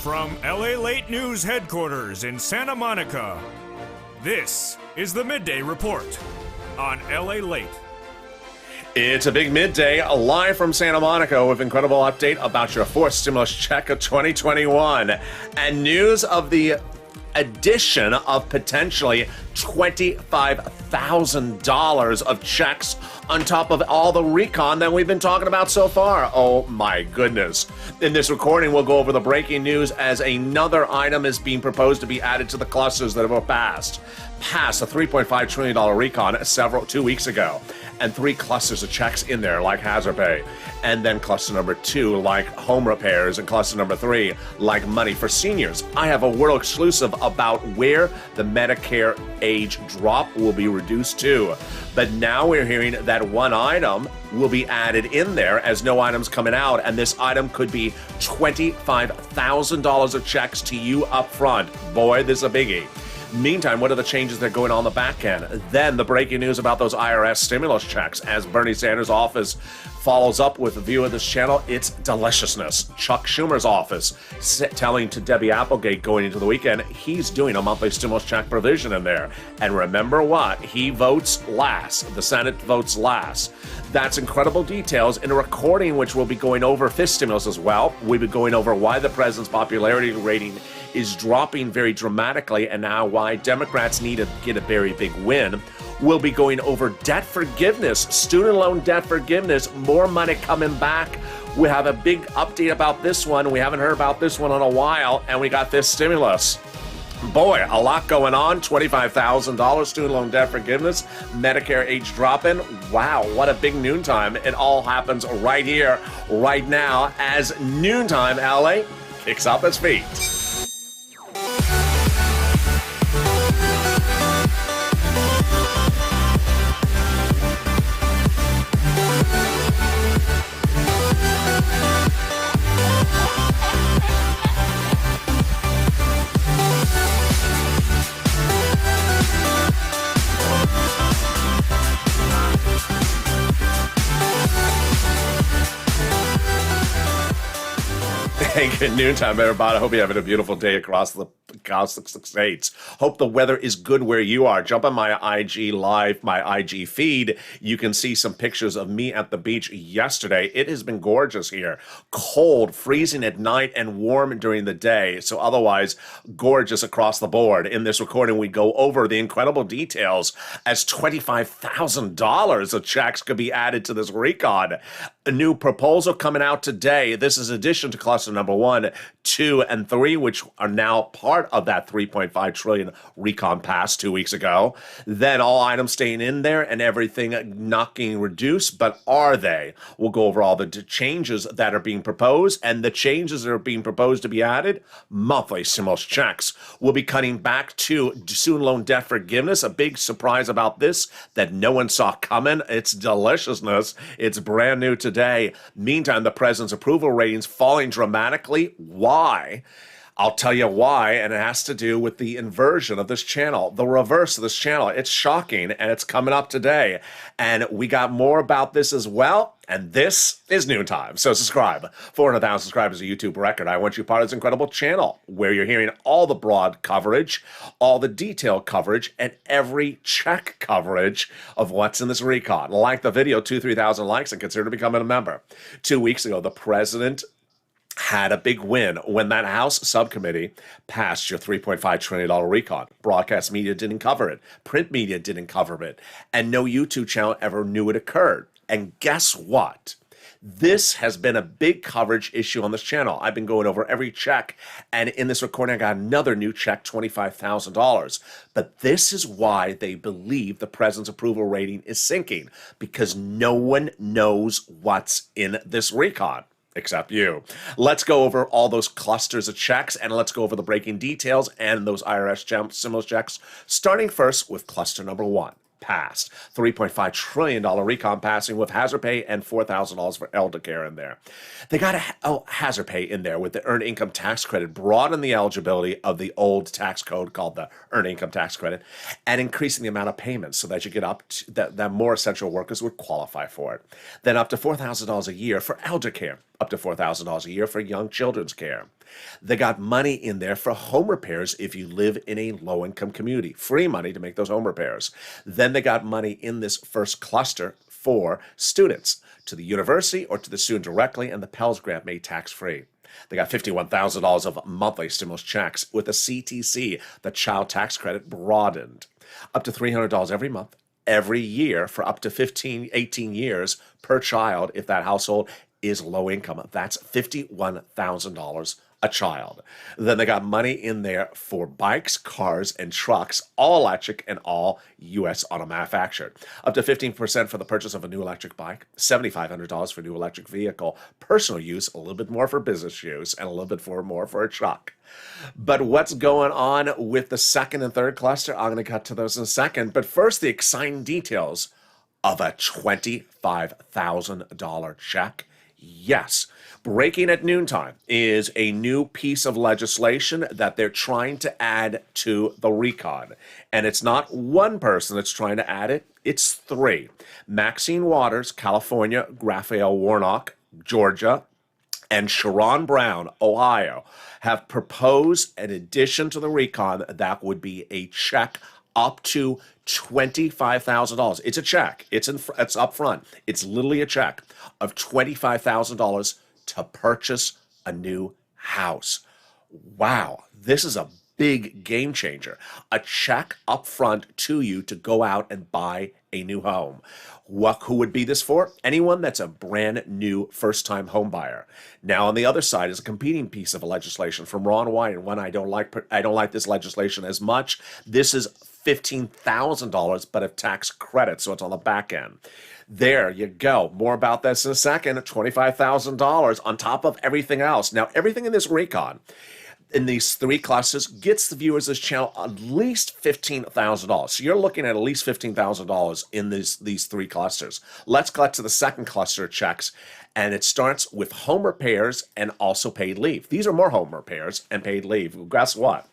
From LALATE News headquarters in Santa Monica, this is the Midday Report on LALATE. It's a big midday, live from Santa Monica with incredible update about your fourth stimulus check of 2021 and news of the addition of potentially $25,000 of checks on top of all the recon that we've been talking about so far. Oh my goodness. In this recording, we'll go over the breaking news as another item is being proposed to be added to the clusters that have passed a $3.5 trillion recon 2 weeks ago. And 3 clusters of checks in there, like hazard pay. And then cluster number 2, like home repairs. And cluster number 3, like money for seniors. I have a world exclusive about where the Medicare age drop will be reduced to. But now we're hearing that one item will be added in there as no item's coming out. And this item could be $25,000 of checks to you up front. Boy, this is a biggie. Meantime, what are the changes that are going on in the back end? Then the breaking news about those IRS stimulus checks as Bernie Sanders' office follows up with a view of this channel. It's deliciousness. Chuck Schumer's office telling to Debbie Applegate going into the weekend, he's doing a monthly stimulus check provision in there. And remember what? He votes last. The Senate votes last. That's incredible details in a recording which we'll be going over fifth stimulus as well. We'll be going over why the president's popularity rating is dropping very dramatically and now why Democrats need to get a very big win. We'll be going over debt forgiveness, student loan debt forgiveness, more money coming back. We have a big update about this one. We haven't heard about this one in a while, and we got this stimulus. Boy, a lot going on. $25,000 student loan debt forgiveness, Medicare age drop-in. Wow, what a big noontime. It all happens right here, right now, as Noontime LA kicks up its feet. Hey, good noontime, everybody. I hope you're having a beautiful day across the states. Hope the weather is good where you are. Jump on my IG live, my IG feed. You can see some pictures of me at the beach yesterday. It has been gorgeous here. Cold, freezing at night, and warm during the day. So otherwise, gorgeous across the board. In this recording, we go over the incredible details as $25,000 of checks could be added to this recon. A new proposal coming out today. This is addition to cluster number 1, 2, and 3, which are now part of that $3.5 trillion recon pass 2 weeks ago. Then all items staying in there and everything not getting reduced, but are they? We'll go over all the changes that are being proposed, and the changes that are being proposed to be added. Monthly stimulus checks. We'll be cutting back to student loan debt forgiveness. A big surprise about this that no one saw coming. It's deliciousness. It's brand new today. Meantime, the president's approval ratings falling dramatically. Why? I'll tell you why, and it has to do with the inversion of this channel, the reverse of this channel. It's shocking, and it's coming up today. And we got more about this as well, and this is Noontime. So subscribe. 400,000 subscribers is a YouTube record. I want you part of this incredible channel where you're hearing all the broad coverage, all the detailed coverage, and every check coverage of what's in this recon. Like the video, 3,000 likes, and consider becoming a member. 2 weeks ago, the president had a big win when that House subcommittee passed your $3.5 trillion recon. Broadcast media didn't cover it. Print media didn't cover it. And no YouTube channel ever knew it occurred. And guess what? This has been a big coverage issue on this channel. I've been going over every check, and in this recording, I got another new check, $25,000. But this is why they believe the president's approval rating is sinking, because no one knows what's in this recon. Except you. Let's go over all those clusters of checks, and let's go over the breaking details and those IRS stimulus checks, starting first with cluster number 1. Passed. $3.5 trillion recon passing with hazard pay and $4,000 for elder care in there. They got a hazard pay in there with the earned income tax credit, broaden the eligibility of the old tax code called the earned income tax credit, and increasing the amount of payments so that you get up to, that more essential workers would qualify for it. Then up to $4,000 a year for elder care. up to $4,000 a year for young children's care. They got money in there for home repairs if you live in a low-income community. Free money to make those home repairs. Then they got money in this first cluster for students to the university or to the student directly, and the Pell Grant made tax-free. They got $51,000 of monthly stimulus checks with the CTC, the child tax credit, broadened. Up to $300 every month, every year for up to 18 years per child if that household is low income. That's $51,000 a child. Then they got money in there for bikes, cars, and trucks, all electric and all U.S. auto manufactured. Up to 15% for the purchase of a new electric bike, $7,500 for a new electric vehicle, personal use, a little bit more for business use, and a little bit more for a truck. But what's going on with the second and third cluster? I'm going to cut to those in a second. But first, the exciting details of a $25,000 check. Yes, breaking at noontime is a new piece of legislation that they're trying to add to the RECON. And it's not one person that's trying to add it, it's three. Maxine Waters, California, Raphael Warnock, Georgia, and Sharon Brown, Ohio, have proposed an addition to the RECON that would be a check up to $25,000. It's a check. It's up front. It's literally a check of $25,000 to purchase a new house. Wow, this is a big game changer. A check up front to you to go out and buy a new home. Who would be this for? Anyone that's a brand new first-time home buyer. Now, on the other side is a competing piece of legislation from Ron White, and one I don't like this legislation as much. This is $15,000, but of tax credit, so it's on the back end. There you go. More about this in a second. $25,000 on top of everything else. Now, everything in this RECON, in these three clusters, gets the viewers of this channel at least $15,000. So you're looking at least $15,000 in these three clusters. Let's cut to the second cluster of checks, and it starts with home repairs and also paid leave. These are more home repairs and paid leave. Well, guess what?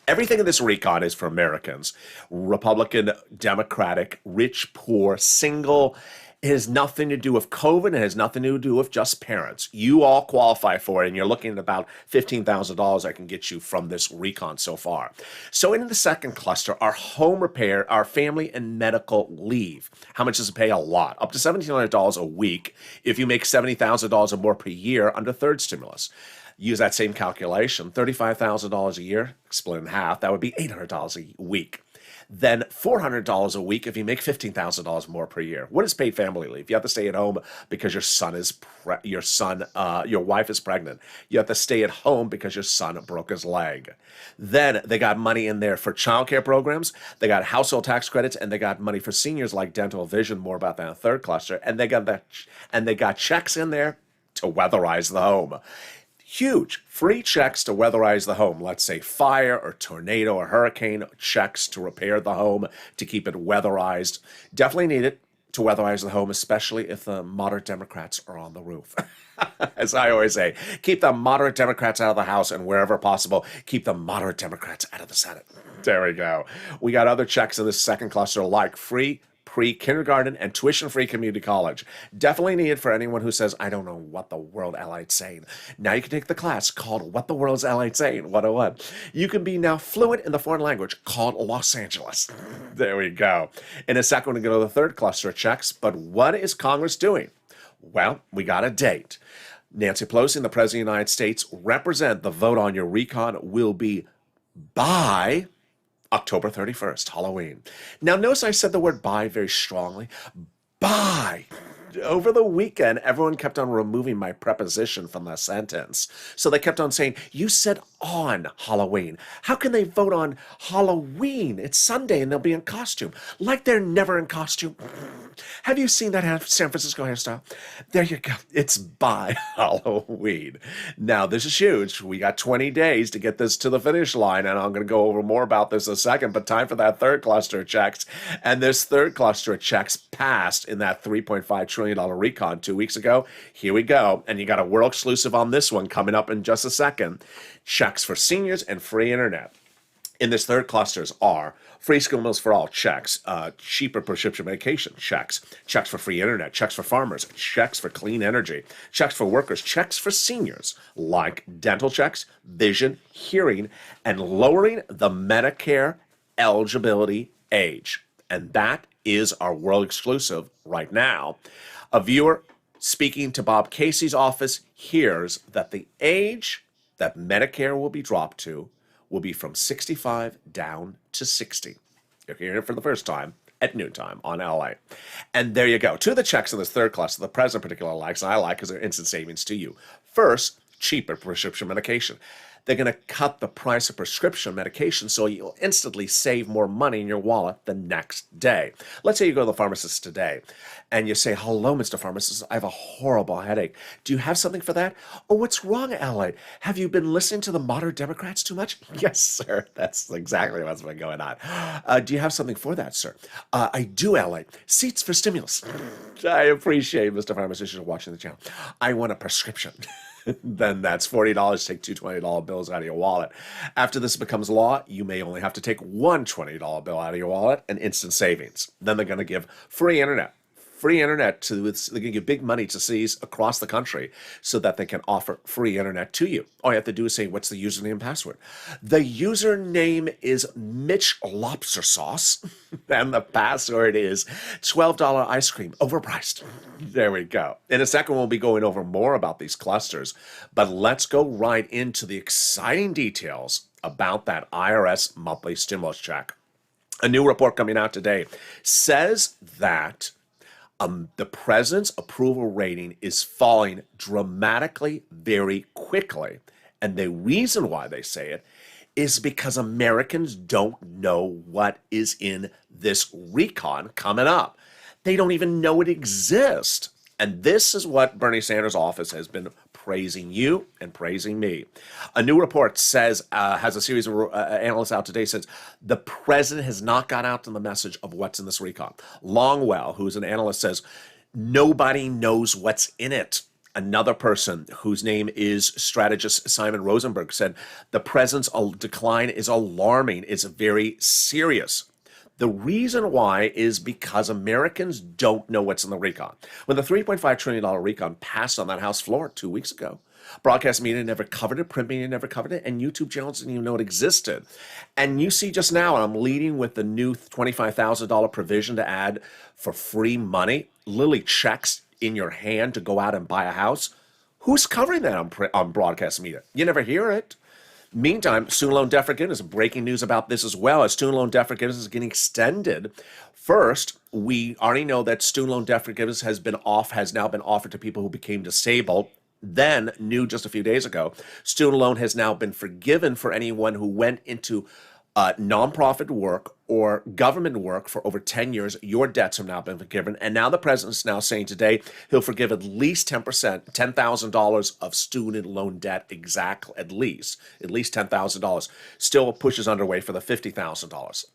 Everything in this RECON is for Americans. Republican, Democratic, rich, poor, single. It has nothing to do with COVID. It has nothing to do with just parents. You all qualify for it, and you're looking at about $15,000 I can get you from this RECON so far. So in the second cluster, our home repair, our family and medical leave. How much does it pay? A lot. Up to $1,700 a week if you make $70,000 or more per year under third stimulus. Use that same calculation, $35,000 a year, split in half, that would be $800 a week. Then $400 a week if you make $15,000 more per year. What is paid family leave? You have to stay at home because your wife is pregnant. You have to stay at home because your son broke his leg. Then they got money in there for childcare programs. They got household tax credits, and they got money for seniors like dental, vision. More about that in the third cluster. And they got checks in there to weatherize the home. Huge free checks to weatherize the home. Let's say fire or tornado or hurricane, checks to repair the home, to keep it weatherized. Definitely need it to weatherize the home, especially if the moderate Democrats are on the roof. As I always say, keep the moderate Democrats out of the House, and wherever possible, keep the moderate Democrats out of the Senate. There we go. We got other checks in this second cluster like free pre-kindergarten and tuition-free community college. Definitely needed for anyone who says, I don't know what the world LATE's saying. Now you can take the class called What the World's LATE Saying 101. You can be now fluent in the foreign language called Los Angeles. There we go. In a second, we're going to go to the third cluster of checks, but what is Congress doing? Well, we got a date. Nancy Pelosi and the President of the United States represent the vote on your RECON will be by October 31st, Halloween. Now, notice I said the word by very strongly. By. Over the weekend, everyone kept on removing my preposition from the sentence. So they kept on saying, you said on Halloween. How can they vote on Halloween? It's Sunday and they'll be in costume. Like they're never in costume. Have you seen that San Francisco hairstyle? There you go. It's by Halloween. Now, this is huge. We got 20 days to get this to the finish line, and I'm going to go over more about this in a second, but time for that third cluster of checks. And this third cluster of checks passed in that $3.5 trillion RECON 2 weeks ago. Here we go. And you got a world exclusive on this one coming up in just a second. Checks for seniors and free internet. In this third clusters are free school meals for all, checks, cheaper prescription medication, checks for free internet, checks for farmers, checks for clean energy, checks for workers, checks for seniors, like dental checks, vision, hearing, and lowering the Medicare eligibility age. And that is our world exclusive right now. A viewer speaking to Bob Casey's office hears that the age that Medicare will be dropped to will be from 65 down to 60. You're hearing it for the first time at noontime on LA. And there you go. Two of the checks in this third cluster the president particularly likes, and I like, because they're instant savings to you. First, cheaper prescription medication. They're going to cut the price of prescription medication so you'll instantly save more money in your wallet the next day. Let's say you go to the pharmacist today and you say, "Hello, Mr. Pharmacist, I have a horrible headache. Do you have something for that?" "Oh, what's wrong, Elliot? Have you been listening to the moderate Democrats too much?" "Yes, sir. That's exactly what's been going on." "Do you have something for that, sir?" "I do, Elliot. Seats for stimulus." "I appreciate, Mr. Pharmacist, you're watching the channel. I want a prescription." Then that's $40. Take two $20 bills out of your wallet. After this becomes law, you may only have to take one $20 bill out of your wallet and instant savings. Then they're going to give free internet. Free internet they're going to give big money to cities across the country so that they can offer free internet to you. All you have to do is say, "What's the username and password?" The username is Mitch Lobster Sauce, and the password is $12 ice cream, overpriced. There we go. In a second, we'll be going over more about these clusters, but let's go right into the exciting details about that IRS monthly stimulus check. A new report coming out today says that the president's approval rating is falling dramatically very quickly. And the reason why they say it is because Americans don't know what is in this recon coming up. They don't even know it exists. And this is what Bernie Sanders' office has been praising you and praising me. A new report says, has a series of analysts out today, says the president has not got out to the message of what's in this recon. Longwell, who's an analyst, says nobody knows what's in it. Another person whose name is strategist Simon Rosenberg said the president's decline is alarming. It's very serious. The reason why is because Americans don't know what's in the recon. When the $3.5 trillion recon passed on that House floor 2 weeks ago, broadcast media never covered it, print media never covered it, and YouTube channels didn't even know it existed. And you see just now, and I'm leading with the new $25,000 provision to add for free money, literally checks in your hand to go out and buy a house. Who's covering that on broadcast media? You never hear it. Meantime, student loan debt forgiveness, breaking news about this as well, as student loan debt forgiveness is getting extended. First, we already know that student loan debt forgiveness has now been offered to people who became disabled. Then, new just a few days ago, student loan has now been forgiven for anyone who went into nonprofit work or government work for over 10 years. Your debts have now been forgiven. And now the president's now saying today he'll forgive at least 10%, $10,000 of student loan debt, exactly, at least $10,000. Still pushes underway for the $50,000.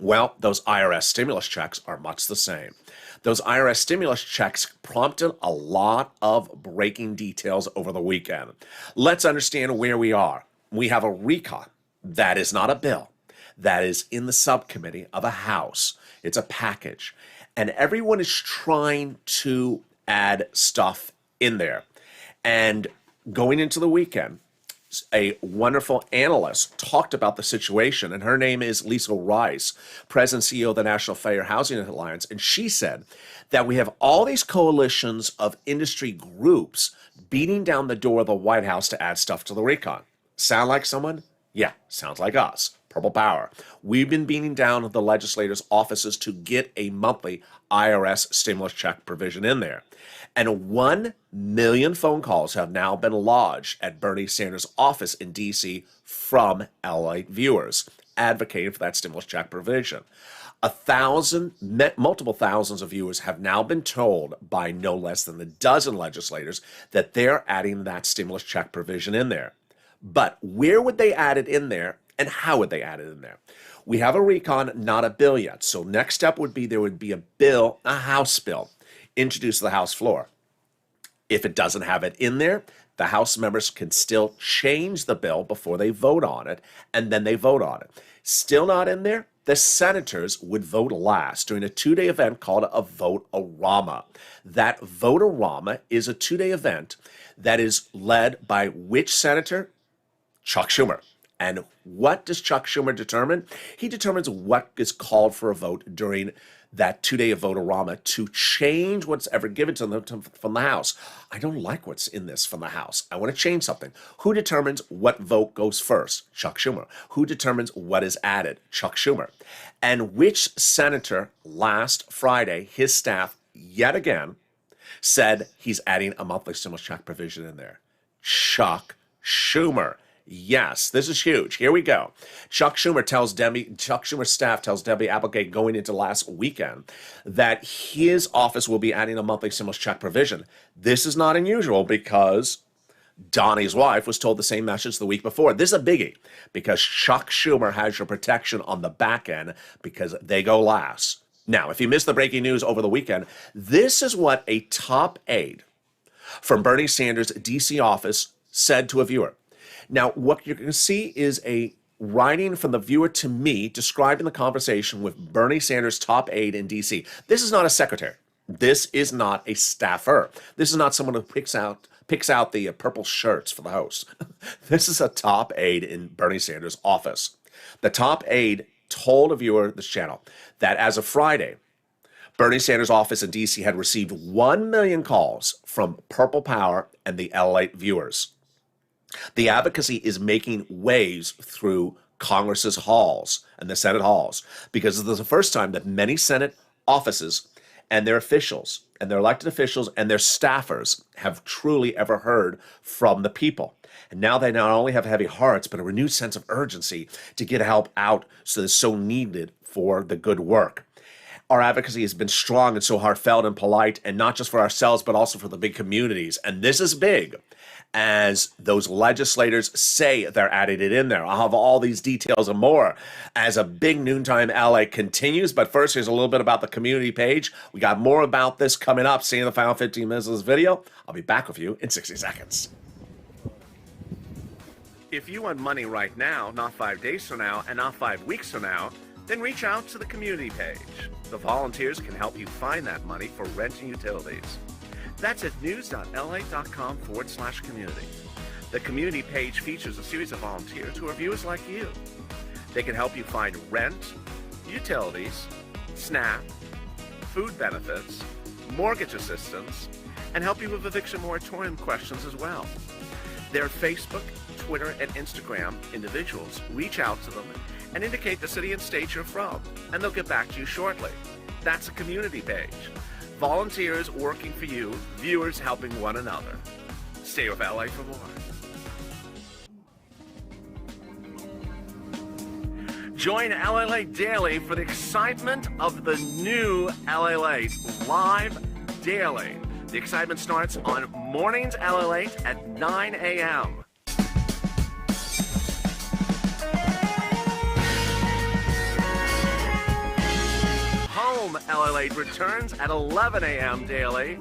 Well, those IRS stimulus checks are much the same. Those IRS stimulus checks prompted a lot of breaking details over the weekend. Let's understand where we are. We have a recon. That is not a bill. That is in the subcommittee of a House. It's a package. And everyone is trying to add stuff in there. And going into the weekend, a wonderful analyst talked about the situation, and her name is Lisa Rice, President and CEO of the National Fair Housing Alliance, and she said that we have all these coalitions of industry groups beating down the door of the White House to add stuff to the recon. Sound like someone? Yeah, sounds like us. Purple Power. We've been beating down the legislators' offices to get a monthly IRS stimulus check provision in there. And 1 million phone calls have now been lodged at Bernie Sanders' office in D.C. from LA viewers advocating for that stimulus check provision. Multiple thousands of viewers have now been told by no less than a dozen legislators that they're adding that stimulus check provision in there. But where would they add it in there, and how would they add it in there? We have a recon, not a bill yet. So next step would be there would be a bill, a House bill, introduced to the House floor. If it doesn't have it in there, the House members can still change the bill before they vote on it, and then they vote on it. Still not in there, the senators would vote last during a 2-day event called a vote-a-rama. That vote-a-rama is a 2-day event that is led by which senator? Chuck Schumer. And what does Chuck Schumer determine? He determines what is called for a vote during that 2-day vote-a-rama to change what's ever given to them from the House. I don't like what's in this from the House. I want to change something. Who determines what vote goes first? Chuck Schumer. Who determines what is added? Chuck Schumer. And which senator last Friday, his staff, yet again, said he's adding a monthly stimulus check provision in there? Chuck Schumer. Yes, this is huge. Here we go. Chuck Schumer's staff tells Debbie Applegate going into last weekend that his office will be adding a monthly stimulus check provision. This is not unusual because Donnie's wife was told the same message the week before. This is a biggie because Chuck Schumer has your protection on the back end because they go last. Now, if you missed the breaking news over the weekend, this is what a top aide from Bernie Sanders' D.C. office said to a viewer. Now, what you're going to see is a writing from the viewer to me describing the conversation with Bernie Sanders' top aide in D.C. This is not a secretary. This is not a staffer. This is not someone who picks out the purple shirts for the host. This is a top aide in Bernie Sanders' office. The top aide told a viewer this channel that as of Friday, Bernie Sanders' office in D.C. had received 1 million calls from Purple Power and the LALATE viewers. The advocacy is making waves through Congress's halls and the Senate halls because this is the first time that many Senate offices and their officials and their elected officials and their staffers have truly ever heard from the people. And now they not only have heavy hearts, but a renewed sense of urgency to get help out so it's so needed for the good work. Our advocacy has been strong and so heartfelt and polite, and not just for ourselves, but also for the big communities. And this is big as those legislators say they're adding it in there. I'll have all these details and more as a big noontime LA continues. But first, here's a little bit about the community page. We got more about this coming up. See you in the final 15 minutes of this video. I'll be back with you in 60 seconds. If you want money right now, not 5 days from now, and not 5 weeks from now, then reach out to the community page. The volunteers can help you find that money for rent and utilities. That's at news.la.com/community. The community page features a series of volunteers who are viewers like you. They can help you find rent, utilities, SNAP, food benefits, mortgage assistance, and help you with eviction moratorium questions as well. Their Facebook, Twitter, and Instagram individuals reach out to them and indicate the city and state you're from, and they'll get back to you shortly. That's a community page. Volunteers working for you, viewers helping one another. Stay with LA for more. Join LALATE Daily for the excitement of the new LALATE live daily. The excitement starts on mornings LALATE at 9 a.m. Home LALATE returns at 11 a.m. daily.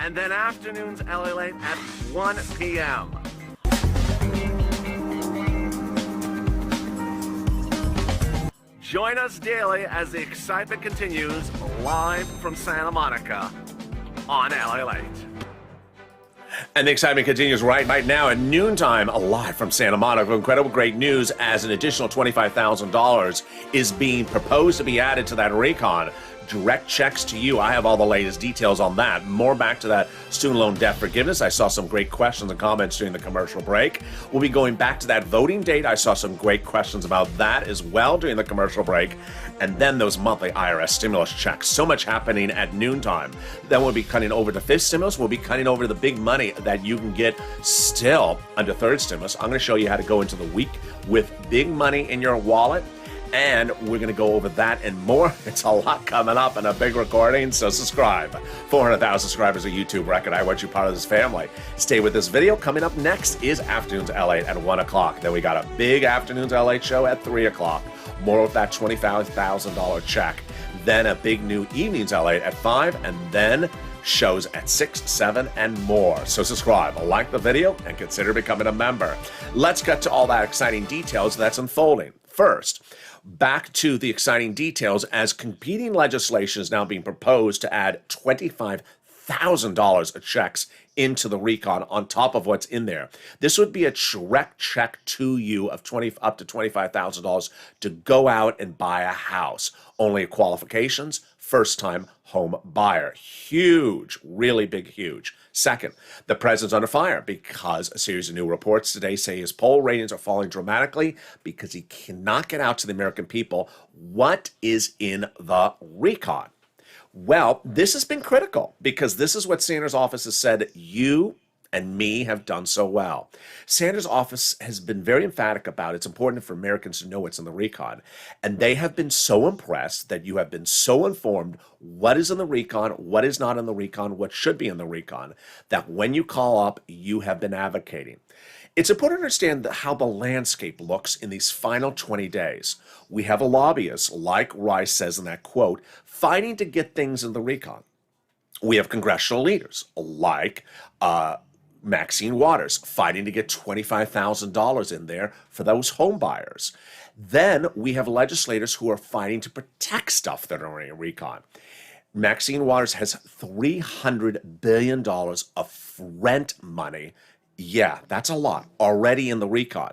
And then afternoons LALATE at 1 p.m. Join us daily as the excitement continues live from Santa Monica on LALATE. And the excitement continues right now at noontime, live from Santa Monica. Incredible great news as an additional $25,000 is being proposed to be added to that RECON. Direct checks to you. I have all the latest details on that. More back to that student loan debt forgiveness. I saw some great questions and comments during the commercial break. We'll be going back to that voting date. I saw some great questions about that as well during the commercial break. And then those monthly IRS stimulus checks. So much happening at noontime. Then we'll be cutting over the fifth stimulus. We'll be cutting over the big money that you can get still under third stimulus. I'm going to show you how to go into the week with big money in your wallet And we're going to go over that and more. It's a lot coming up in a big recording, so subscribe. 400,000 subscribers of YouTube record. I want you part of this family. Stay with this video. Coming up next is Afternoons LATE at 1 o'clock. Then we got a big Afternoons LATE show at 3 o'clock. More of that $25,000 check. Then a big new Evenings LATE at 5, and then shows at 6, 7, and more. So subscribe, like the video, and consider becoming a member. Let's get to all that exciting details that's unfolding. First, back to the exciting details as competing legislation is now being proposed to add $25,000 of checks into the RECON on top of what's in there. This would be a direct check to you of up to $25,000 to go out and buy a house. Only qualifications, first-time home buyer. Huge, really big, huge. Second, the president's under fire because a series of new reports today say his poll ratings are falling dramatically because he cannot get out to the American people what is in the RECON. Well, this has been critical because this is what Sanders' office has said you and me have done so well. Sanders' office has been very emphatic about it's important for Americans to know what's in the RECON. And they have been so impressed that you have been so informed what is in the RECON, what is not in the RECON, what should be in the RECON, that when you call up, you have been advocating. It's important to understand how the landscape looks in these final 20 days. We have a lobbyist, like Rice says in that quote, fighting to get things in the RECON. We have congressional leaders, like Maxine Waters, fighting to get $25,000 in there for those home buyers. Then we have legislators who are fighting to protect stuff that are in RECON. Maxine Waters has $300 billion of rent money. Yeah, that's a lot already in the RECON.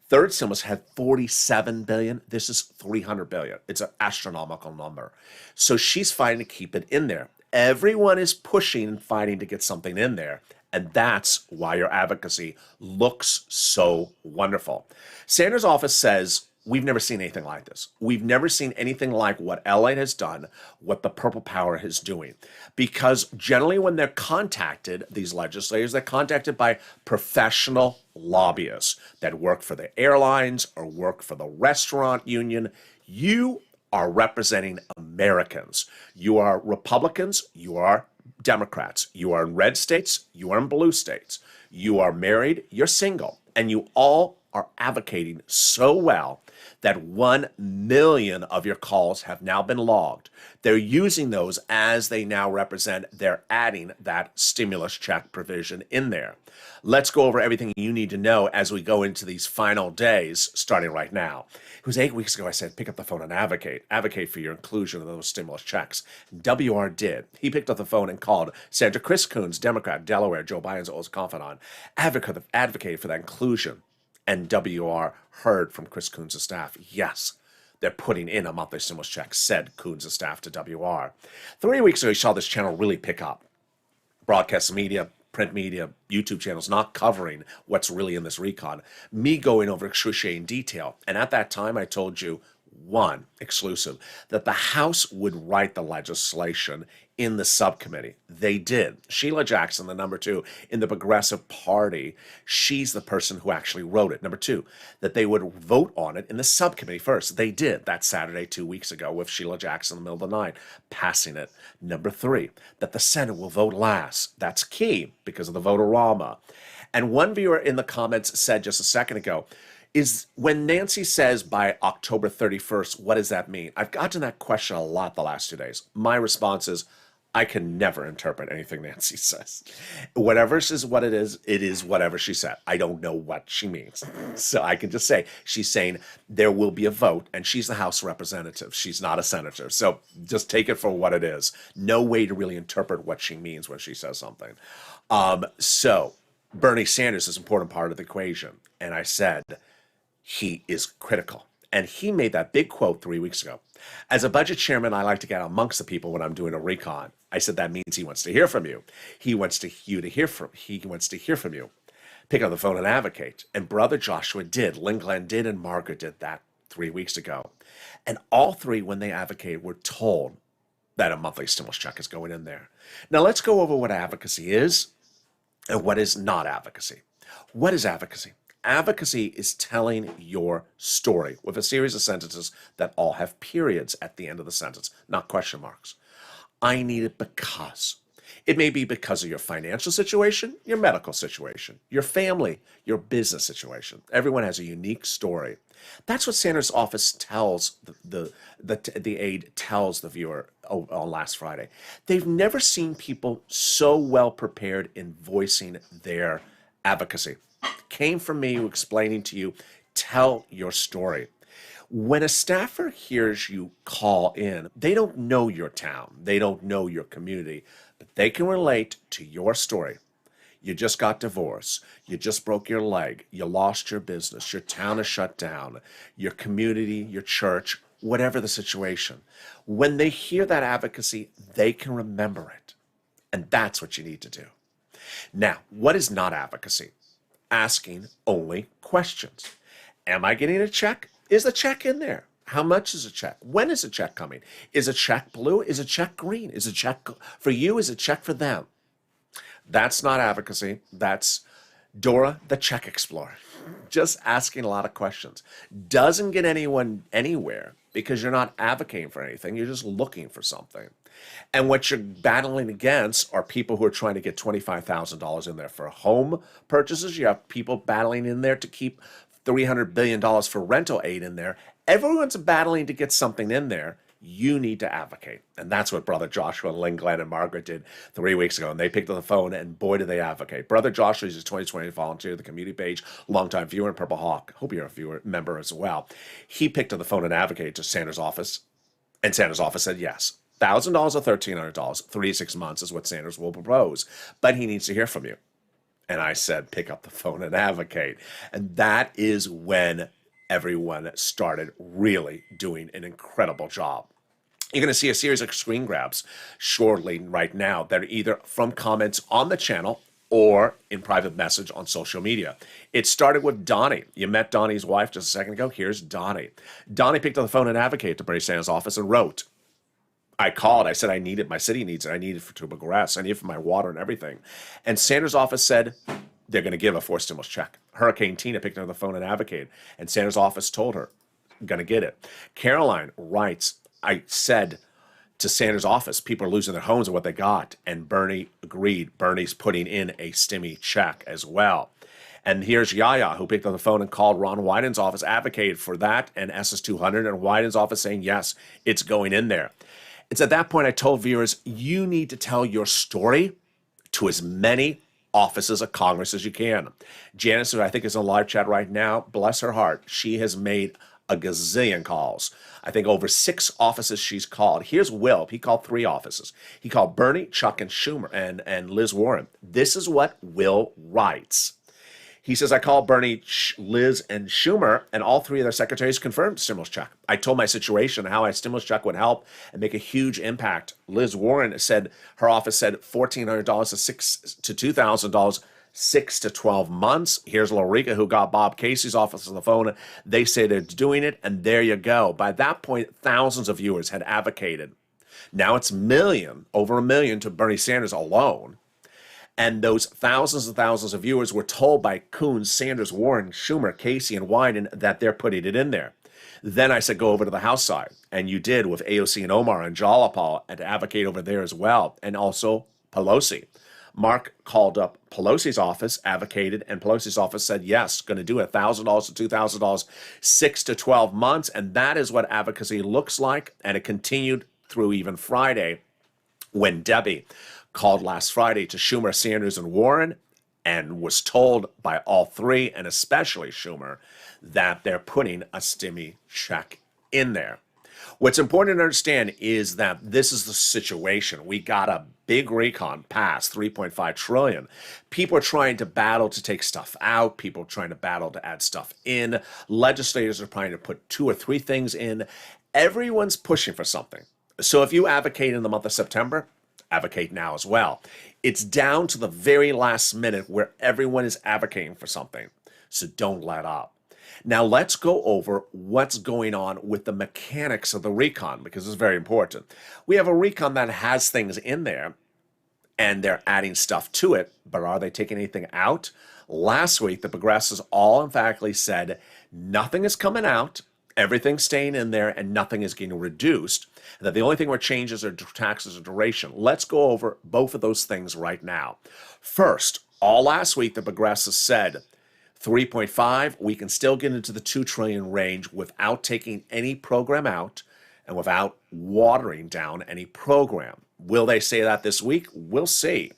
Third stimulus had $47 billion. This is $300 billion. It's an astronomical number. So she's fighting to keep it in there. Everyone is pushing and fighting to get something in there. And that's why your advocacy looks so wonderful. Sanders' office says, we've never seen anything like this. We've never seen anything like what LA has done, what the Purple Power is doing. Because generally when they're contacted, these legislators, they're contacted by professional lobbyists that work for the airlines or work for the restaurant union. You are representing Americans. You are Republicans, you are Democrats. You are in red states, you are in blue states. You are married, you're single, and you all are advocating so well that 1 million of your calls have now been logged. They're using those as they now represent, they're adding that stimulus check provision in there. Let's go over everything you need to know as we go into these final days, starting right now. It was 8 weeks ago I said, pick up the phone and advocate. Advocate for your inclusion of those stimulus checks. WR did. He picked up the phone and called Senator Chris Coons, Democrat, Delaware, Joe Biden's oldest confidant, advocated for that inclusion. And WR heard from Chris Coons' staff, yes, they're putting in a monthly stimulus check, said Coons' staff to WR. 3 weeks ago, he saw this channel really pick up. Broadcast media, print media, YouTube channels not covering what's really in this RECON. Me going over excruciating detail. And at that time, I told you, one, exclusive, that the House would write the legislation in the subcommittee. They did. Sheila Jackson, the number 2 in the Progressive Party, she's the person who actually wrote it. Number 2, that they would vote on it in the subcommittee first. They did that Saturday 2 weeks ago with Sheila Jackson in the middle of the night, passing it. Number 3, that the Senate will vote last. That's key because of the vote-a-rama. And one viewer in the comments said just a second ago, is when Nancy says by October 31st, what does that mean? I've gotten that question a lot the last 2 days. My response is, I can never interpret anything Nancy says. Whatever is what it is whatever she said. I don't know what she means. So I can just say, she's saying there will be a vote, and she's the House representative. She's not a senator. So just take it for what it is. No way to really interpret what she means when she says something. So Bernie Sanders is an important part of the equation. And I said, he is critical. And he made that big quote 3 weeks ago. As a budget chairman, I like to get amongst the people when I'm doing a RECON. I said that means he wants to hear from you. He wants to hear from you. Pick up the phone and advocate. And Brother Joshua did. Lynn Glenn did, and Margaret did that 3 weeks ago. And all three, when they advocated, were told that a monthly stimulus check is going in there. Now let's go over what advocacy is and what is not advocacy. What is advocacy? Advocacy is telling your story with a series of sentences that all have periods at the end of the sentence, not question marks. I need it because. It may be because of your financial situation, your medical situation, your family, your business situation. Everyone has a unique story. That's what Sanders' office tells the aide tells the viewer on last Friday. They've never seen people so well prepared in voicing their advocacy. Came from me explaining to you, tell your story. When a staffer hears you call in, they don't know your town, they don't know your community, but they can relate to your story. You just got divorced, you just broke your leg, you lost your business, your town is shut down, your community, your church, whatever the situation. When they hear that advocacy, they can remember it. And that's what you need to do. Now, what is not advocacy? Asking only questions. Am I getting a check? Is the check in there? How much is a check? When is a check coming? Is a check blue? Is a check green? Is a check for you? Is a check for them? That's not advocacy. That's Dora the Check Explorer. Just asking a lot of questions. Doesn't get anyone anywhere because you're not advocating for anything. You're just looking for something. And what you're battling against are people who are trying to get $25,000 in there for home purchases. You have people battling in there to keep $300 billion for rental aid in there. Everyone's battling to get something in there. You need to advocate. And that's what Brother Joshua, Lynn, Glenn, and Margaret did 3 weeks ago. And they picked up the phone, and boy, did they advocate. Brother Joshua is a 2020 volunteer, the community page, longtime viewer in Purple Hawk. Hope you're a viewer member as well. He picked up the phone and advocated to Sanders' office. And Sanders' office said yes. $1,000 or $1,300, 3 to 6 months is what Sanders will propose. But he needs to hear from you. And I said, pick up the phone and advocate. And that is when everyone started really doing an incredible job. You're going to see a series of screen grabs shortly right now that are either from comments on the channel or in private message on social media. It started with Donnie. You met Donnie's wife just a second ago. Here's Donnie. Donnie picked up the phone and advocated to Bernie Sanders' office and wrote, I called. I said, I need it. My city needs it. I need it to progress. I need it for my water and everything. And Sanders' office said, they're going to give a forced stimulus check. Hurricane Tina picked up the phone and advocated. And Sanders' office told her, going to get it. Caroline writes, I said to Sanders' office, people are losing their homes and what they got. And Bernie agreed. Bernie's putting in a stimmy check as well. And here's Yaya, who picked up the phone and called Ron Wyden's office, advocated for that and SS200. And Wyden's office saying, yes, it's going in there. It's at that point I told viewers, you need to tell your story to as many offices of Congress as you can. Janice, who I think is in live chat right now, bless her heart, she has made a gazillion calls. I think over 6 offices she's called. Here's Will. He called 3 offices. He called Bernie, Chuck, and Schumer, and Liz Warren. This is what Will writes. He says, I called Bernie, Liz, and Schumer, and all 3 of their secretaries confirmed stimulus check. I told my situation, how a stimulus check would help and make a huge impact. Liz Warren said, her office said $1,400 to $2,000, 6 to 12 months. Here's Lorica, who got Bob Casey's office on the phone. They say they're doing it, and there you go. By that point, thousands of viewers had advocated. Now it's over a million to Bernie Sanders alone. And those thousands and thousands of viewers were told by Coons, Sanders, Warren, Schumer, Casey, and Wyden that they're putting it in there. Then I said, go over to the House side. And you did with AOC and Omar and Jalapal and to advocate over there as well. And also Pelosi. Mark called up Pelosi's office, advocated, and Pelosi's office said, yes, going to do it, $1,000 to $2,000, 6 to 12 months. And that is what advocacy looks like. And it continued through even Friday when Debbie called last Friday to Schumer, Sanders, and Warren and was told by all 3, and especially Schumer, that they're putting a stimmy check in there. What's important to understand is that this is the situation. We got a big recon pass, $3.5 trillion. People are trying to battle to take stuff out. People are trying to battle to add stuff in. Legislators are trying to put 2 or 3 things in. Everyone's pushing for something. So if you advocate in the month of September, advocate now as well. It's down to the very last minute where everyone is advocating for something. So don't let up. Now let's go over what's going on with the mechanics of the recon, because it's very important. We have a recon that has things in there and they're adding stuff to it, but are they taking anything out? Last week, the progressives all emphatically said nothing is coming out, everything's staying in there, and nothing is getting reduced. That the only thing where changes are taxes or duration. Let's go over both of those things right now. First, all last week, the progressives said 3.5, we can still get into the 2 trillion range without taking any program out and without watering down any program. Will they say that this week? We'll see.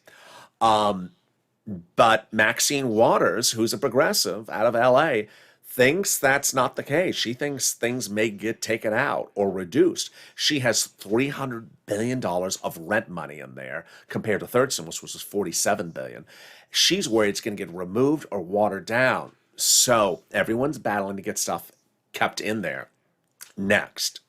But Maxine Waters, who's a progressive out of LA, thinks that's not the case. She thinks things may get taken out or reduced. She has $300 billion of rent money in there compared to Thurston, which was $47 billion. She's worried it's going to get removed or watered down. So everyone's battling to get stuff kept in there. Next,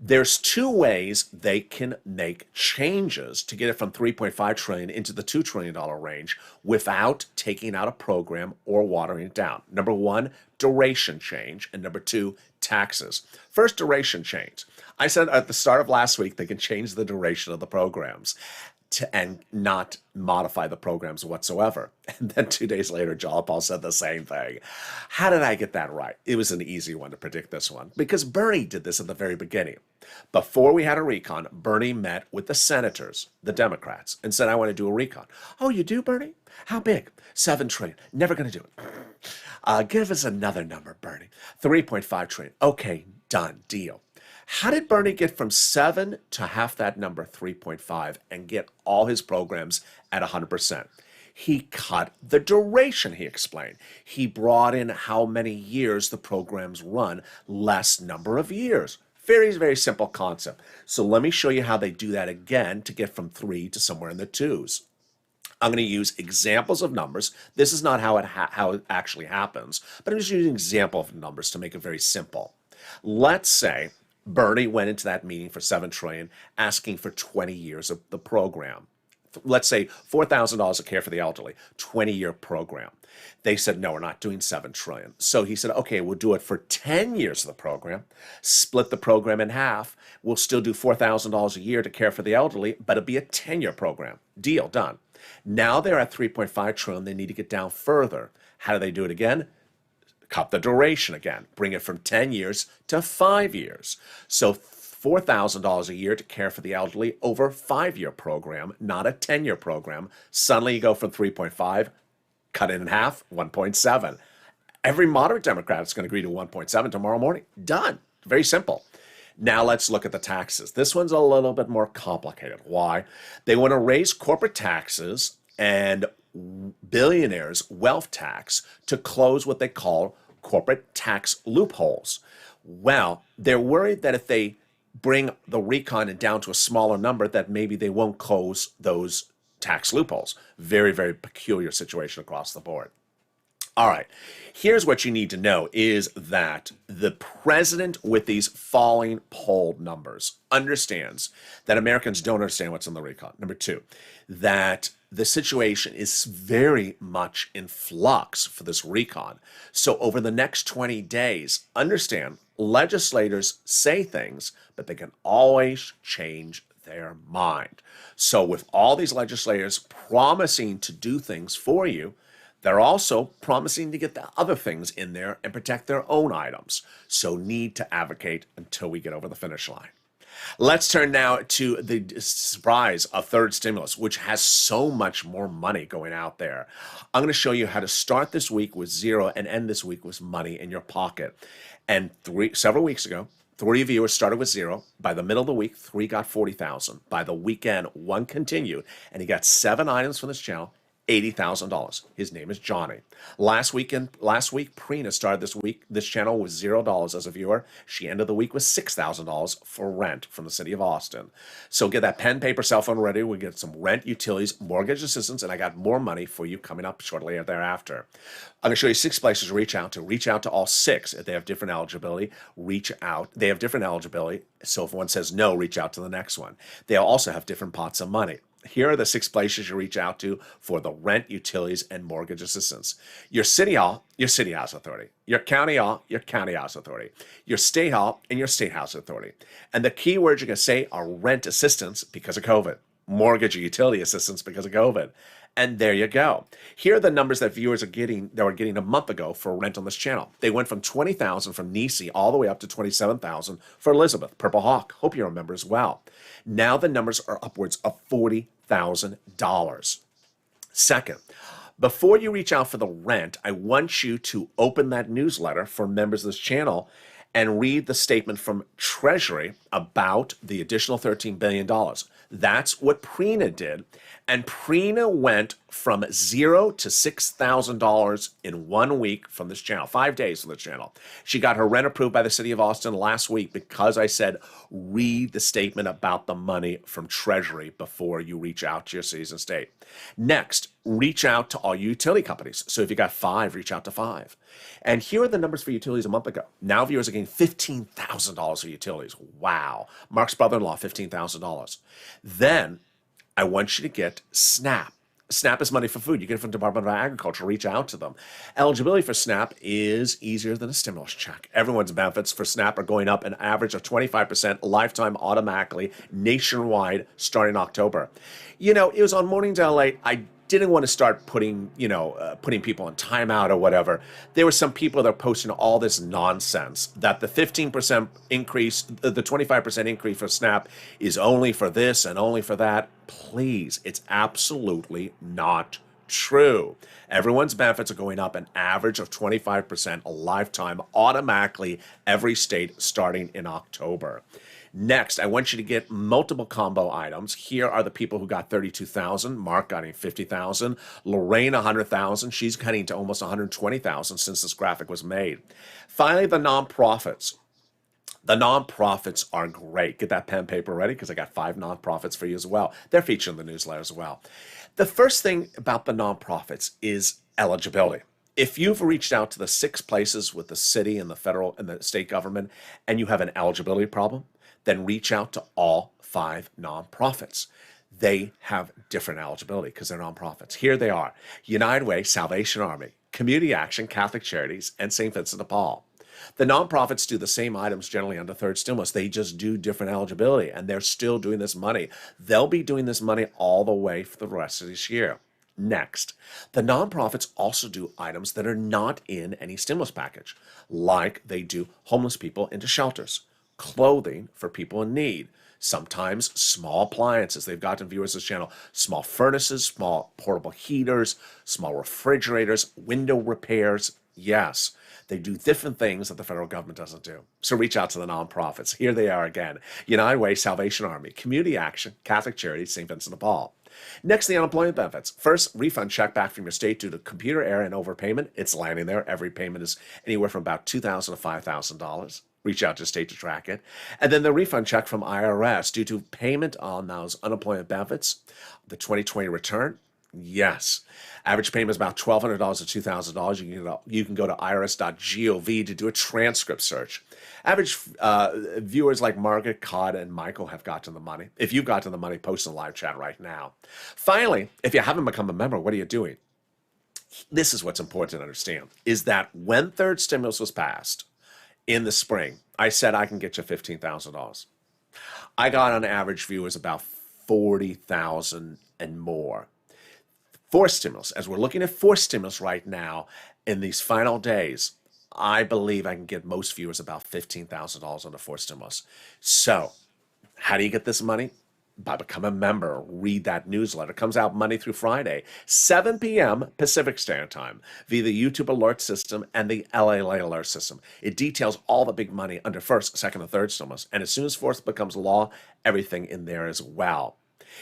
there's 2 ways they can make changes to get it from 3.5 trillion into the $2 trillion range without taking out a program or watering it down. Number 1, duration change, and number 2, taxes. First, duration change. I said at the start of last week they can change the duration of the programs and not modify the programs whatsoever. And then 2 days later, John Paul said the same thing. How did I get that right? It was an easy one to predict this one because Bernie did this at the very beginning. Before we had a recon, Bernie met with the senators, the Democrats, and said, I want to do a recon. Oh, you do, Bernie? How big? 7 trillion. Never going to do it. Give us another number, Bernie. 3.5 trillion. Okay, done, deal. How did Bernie get from 7 to half that number, 3.5, and get all his programs at 100%? He cut the duration, he explained. He brought in how many years the programs run, less number of years. Very, very simple concept. So let me show you how they do that again to get from 3 to somewhere in the 2s. I'm going to use examples of numbers. This is not how it actually happens, but I'm just using an example of numbers to make it very simple. Let's say Bernie went into that meeting for 7 trillion, asking for 20 years of the program. Let's say $4,000 a care for the elderly, 20-year program. They said, no, we're not doing 7 trillion. So he said, okay, we'll do it for 10 years of the program, split the program in half. We'll still do $4,000 a year to care for the elderly, but it'll be a 10-year program. Deal, done. Now they're at 3.5 trillion. They need to get down further. How do they do it again? Cut the duration again, bring it from 10 years to 5 years. So $4,000 a year to care for the elderly over a 5-year program, not a 10-year program. Suddenly you go from 3.5, cut it in half, 1.7. Every moderate Democrat is going to agree to 1.7 tomorrow morning. Done. Very simple. Now let's look at the taxes. This one's a little bit more complicated. Why? They want to raise corporate taxes and billionaires' wealth tax to close what they call corporate tax loopholes. Well, they're worried that if they bring the recon down to a smaller number, that maybe they won't close those tax loopholes. Very, very peculiar situation across the board. All right, here's what you need to know is that the president with these falling poll numbers understands that Americans don't understand what's in the recon. Number 2, that the situation is very much in flux for this recon. So over the next 20 days, understand legislators say things, but they can always change their mind. So with all these legislators promising to do things for you, they're also promising to get the other things in there and protect their own items. So need to advocate until we get over the finish line. Let's turn now to the surprise of third stimulus, which has so much more money going out there. I'm going to show you how to start this week with 0 and end this week with money in your pocket. And several weeks ago, 3 viewers started with 0. By the middle of the week, 3 got 40,000. By the weekend, 1 continued, and he got 7 items from this channel, $80,000. His name is Johnny. Last week, Prina started this channel with $0 as a viewer. She ended the week with $6,000 for rent from the city of Austin. So get that pen, paper, cell phone ready. We get some rent, utilities, mortgage assistance, and I got more money for you coming up shortly thereafter. I'm going to show you 6 places to reach out to. Reach out to all 6. If they have different eligibility, reach out. They have different eligibility. So if one says no, reach out to the next one. They also have different pots of money. Here are the 6 places you reach out to for the rent, utilities, and mortgage assistance. Your city hall, your city house authority. Your county hall, your county house authority. Your state hall, and your state house authority. And the key words you're going to say are rent assistance because of COVID, mortgage or utility assistance because of COVID, And there you go. Here are the numbers that viewers are getting that were getting a month ago for rent on this channel. They went from 20,000 from Nisi all the way up to 27,000 for Elizabeth, Purple Hawk. Hope you remember as well. Now the numbers are upwards of $40,000. Second, before you reach out for the rent, I want you to open that newsletter for members of this channel and read the statement from Treasury about the additional $13 billion. That's what Prina did. And Prina went from $0 to $6,000 in 1 week from this channel, 5 days from this channel. She got her rent approved by the city of Austin last week because I said, read the statement about the money from Treasury before you reach out to your cities and state. Next, reach out to all utility companies. So if you got 5, reach out to 5. And here are the numbers for utilities a month ago. Now viewers are getting $15,000 for utilities. Wow. Mark's brother-in-law, $15,000. Then I want you to get SNAP. SNAP is money for food. You get it from the Department of Agriculture. Reach out to them. Eligibility for SNAP is easier than a stimulus check. Everyone's benefits for SNAP are going up an average of 25% lifetime automatically nationwide starting October. You know, it was on Morning LALATE. I didn't want to start putting people in timeout or whatever. There were some people that are posting all this nonsense that the 15% increase, the 25% increase for SNAP is only for this and only for that. Please, it's absolutely not true. Everyone's benefits are going up an average of 25% a lifetime automatically every state starting in October. Next, I want you to get multiple combo items. Here are the people who got 32,000. Mark got 50,000. Lorraine 100,000. She's cutting to almost 120,000 since this graphic was made. Finally, the nonprofits. The nonprofits are great. Get that pen and paper ready because I got 5 nonprofits for you as well. They're featured in the newsletter as well. The first thing about the nonprofits is eligibility. If you've reached out to the 6 places with the city and the federal and the state government and you have an eligibility problem, then reach out to all 5 nonprofits. They have different eligibility because they're nonprofits. Here they are: United Way, Salvation Army, Community Action, Catholic Charities, and St. Vincent de Paul. The nonprofits do the same items generally under third stimulus. They just do different eligibility, and they're still doing this money. They'll be doing this money all the way for the rest of this year. Next, the nonprofits also do items that are not in any stimulus package, like they do homeless people into shelters, clothing for people in need, sometimes small appliances. They've gotten viewers this channel, small furnaces, small portable heaters, small refrigerators, window repairs. Yes, they do different things that the federal government doesn't do. So reach out to the nonprofits. Here they are again: United Way, Salvation Army, Community Action, Catholic Charities, St. Vincent de Paul. Next, the unemployment benefits. First, refund check back from your state due to computer error and overpayment. It's landing there. Every payment is anywhere from about $2,000 to $5,000. Reach out to state to track it. And then the refund check from IRS due to payment on those unemployment benefits. The 2020 return, yes. Average payment is about $1,200 to $2,000. You can go to irs.gov to do a transcript search. Average viewers like Margaret, Cod, and Michael have gotten the money. If you've gotten the money, post in the live chat right now. Finally, if you haven't become a member, what are you doing? This is what's important to understand, is that when third stimulus was passed in the spring, I said I can get you $15,000. I got on average viewers about 40,000 and more. Fourth stimulus, as we're looking at fourth stimulus right now in these final days, I believe I can get most viewers about $15,000 on the fourth stimulus. So how do you get this money? By becoming a member. Read that newsletter. It comes out Monday through Friday, 7 p.m. Pacific Standard Time, via the YouTube alert system and the LALATE alert system. It details all the big money under first, second, and third stimulus. And as soon as fourth becomes law, everything in there as well.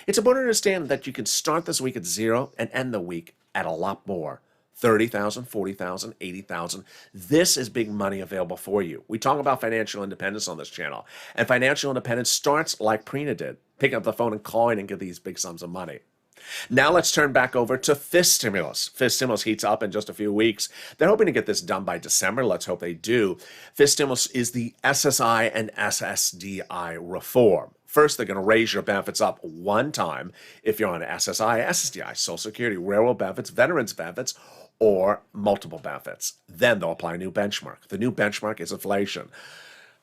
It's important to understand that you can start this week at 0 and end the week at a lot more. 30,000, 40,000, 80,000. This is big money available for you. We talk about financial independence on this channel, and financial independence starts like Prina did, picking up the phone and calling and get these big sums of money. Now let's turn back over to fifth stimulus. Fifth stimulus heats up in just a few weeks. They're hoping to get this done by December. Let's hope they do. Fifth stimulus is the SSI and SSDI reform. First, they're going to raise your benefits up one time if you're on SSI, SSDI, Social Security, railroad benefits, veterans benefits, or multiple benefits. Then they'll apply a new benchmark. The new benchmark is inflation.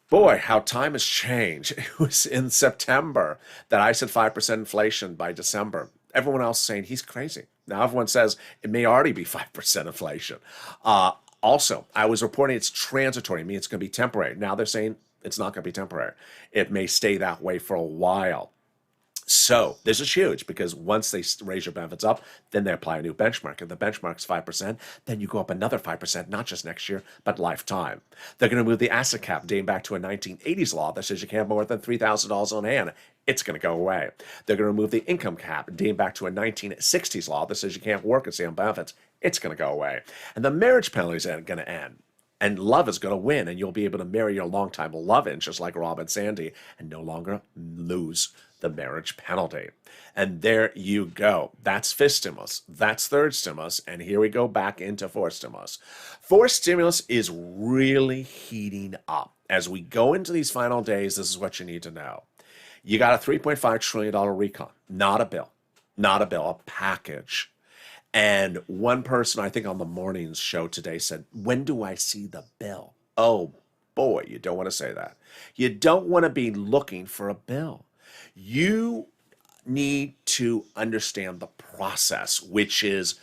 Boy, how time has changed. It was in September that I said 5% inflation by December. Everyone else saying he's crazy. Now, everyone says it may already be 5% inflation. Also, I was reporting it's transitory, meaning it's going to be temporary. Now they're saying it's not going to be temporary. It may stay that way for a while. So this is huge because once they raise your benefits up, then they apply a new benchmark. If the benchmark's 5%, then you go up another 5%, not just next year, but lifetime. They're going to move the asset cap dating back to a 1980s law that says you can't have more than $3,000 on hand. It's going to go away. They're going to remove the income cap dating back to a 1960s law that says you can't work and stay on benefits. It's going to go away. And the marriage penalties are going to end. And love is going to win, and you'll be able to marry your longtime love interest like Rob and Sandy and no longer lose the marriage penalty. And there you go. That's fifth stimulus. That's third stimulus. And here we go back into fourth stimulus. Fourth stimulus is really heating up. As we go into these final days, this is what you need to know. You got a $3.5 trillion recon, not a bill, a package. And one person, I think on the morning's show today said, when do I see the bill? Oh boy, you don't want to say that. You don't want to be looking for a bill. You need to understand the process, which is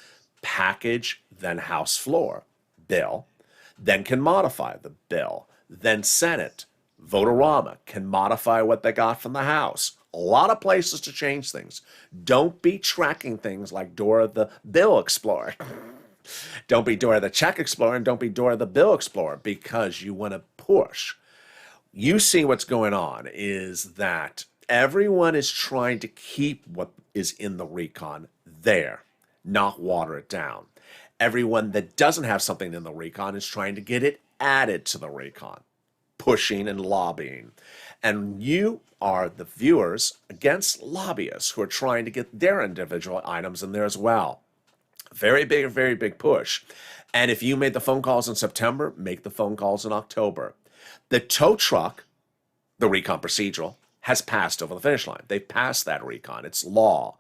package, then House floor, bill, then can modify the bill, then Senate, Votorama can modify what they got from the House. A lot of places to change things. Don't be tracking things like Dora the Bill Explorer. Don't be Dora the Check Explorer, and don't be Dora the Bill Explorer, because you want to push. You see what's going on is that everyone is trying to keep what is in the recon there, not water it down. Everyone that doesn't have something in the recon is trying to get it added to the recon, pushing and lobbying. And you are the viewers against lobbyists who are trying to get their individual items in there as well. Very big push. And if you made the phone calls in September, make the phone calls in October. The tow truck, the recon procedural, has passed over the finish line. They've passed that recon. It's law.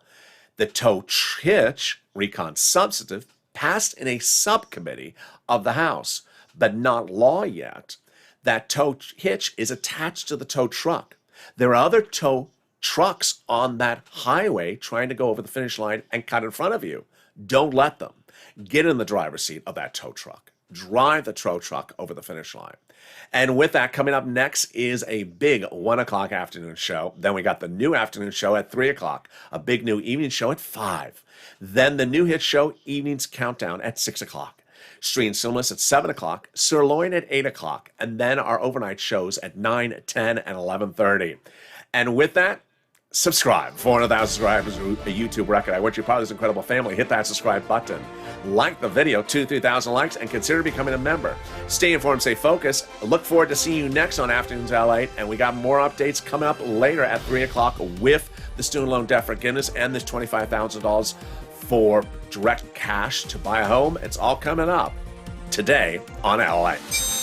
The tow hitch, recon substantive, passed in a subcommittee of the House, but not law yet. That tow hitch is attached to the tow truck. There are other tow trucks on that highway trying to go over the finish line and cut in front of you. Don't let them. Get in the driver's seat of that tow truck. Drive the tow truck over the finish line. And with that, coming up next is a big 1 o'clock afternoon show. Then we got the new afternoon show at 3 o'clock, a big new evening show at 5. Then the new hit show, Evening's Countdown, at 6 o'clock. Stream Sinless at 7 o'clock, Sirloin at 8 o'clock, and then our overnight shows at 9, 10, and 11:30. And with that, subscribe. 400,000 subscribers, a YouTube record. I want you part of this incredible family. Hit that subscribe button. Like the video, 2,000-3,000 likes, and consider becoming a member. Stay informed, stay focused. Look forward to seeing you next on Afternoons LALATE, and we got more updates coming up later at 3 o'clock with the student loan debt forgiveness and this $25,000 for direct cash to buy a home. It's all coming up today on LALATE.